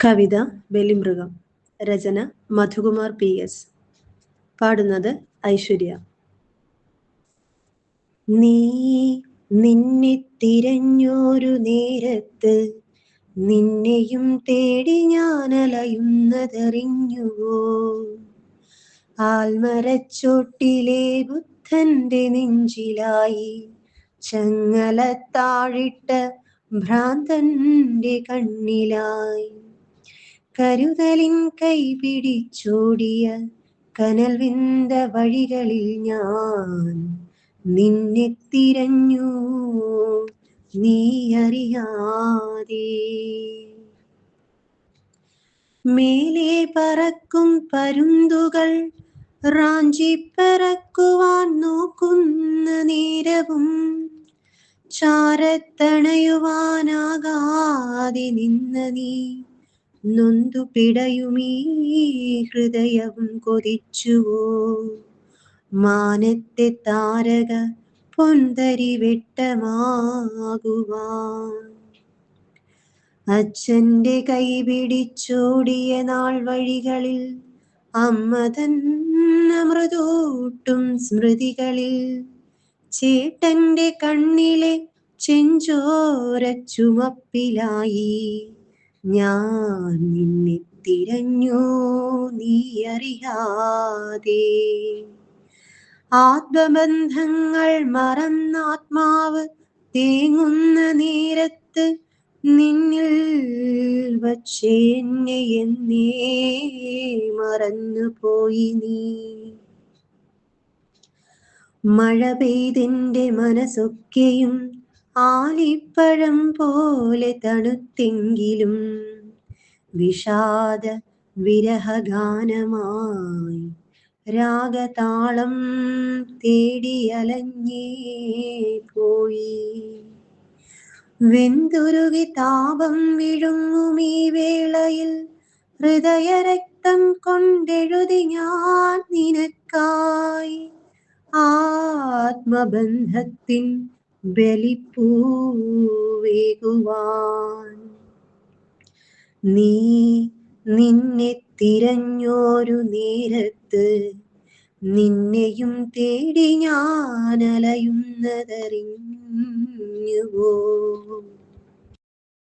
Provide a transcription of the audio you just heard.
കവിത ബലിമൃഗം. രചന Madhukumar PS. പാടുന്നത് ഐശ്വര്യ. നീ നിന്നെ തിരഞ്ഞൊരു നേരത്ത് നിന്നെയും തേടി ഞാൻ അലയുന്നതറിഞ്ഞുവോ? ആൽമരച്ചോട്ടിലെ ബുദ്ധന്റെ നെഞ്ചിലായി ചങ്ങലത്താഴിട്ട ഭ്രാന്തന്റെ കണ്ണിലായി കരുതലിൻ കൈ പിടിച്ചോടിയ കനൽ വിന്ത വഴികളിൽ ഞാൻ നിന്നെ തിരഞ്ഞു നീ അറിയാതെ. മേലെ പറക്കും പരുന്തുകൾ റാഞ്ചിപ്പറക്കുവാൻ നോക്കുന്ന നേരവും ചാരത്തണയുവാനാകാതെ നിന്ന നീ നൊന്തു പിടയുമീ ഹൃദയവും കൊതിച്ചുവോ? മാനത്തെ താരക പൊന്തരി വെട്ടമാകുവാൻ അച്ഛന്റെ കൈ പിടിച്ചോടിയ നാൾ വഴികളിൽ അമ്മതൻ അമൃതൂട്ടും സ്മൃതികളിൽ ചേട്ടന്റെ കണ്ണിലെ ചെഞ്ചോര ചുമപ്പിലായി ഞാൻ നിന്നെ തിരഞ്ഞു നീ അറിയാതെ. ആത്മബന്ധങ്ങൾ മറന്നാത്മാവ് തേങ്ങുന്ന നേരത്ത് നിന്നിൽ വച്ചെന്നെ എന്നേ മറന്നുപോയി നീ. മഴ പെയ്തെന്റെ മനസ്സൊക്കെയും ആലിപ്പഴം പോലെ തണുത്തെങ്കിലും വിഷാദ വിരഹഗാനമായി രാഗതാളം തേടി അലഞ്ഞേ പോയി. വെന്തുരുകി താപം വിഴുങ്ങുമീ വേളയിൽ ഹൃദയരക്തം കൊണ്ടെഴുതി ഞാൻ നിനക്കായി ആത്മബന്ധത്തിൻ ബലിപ്പൂവേകുവാൻ. നീ നിന്നെ തിരഞ്ഞൊരു നേരത്ത് നിന്നെയും തേടി ഞാൻ അലയുന്നതറിഞ്ഞുവോ?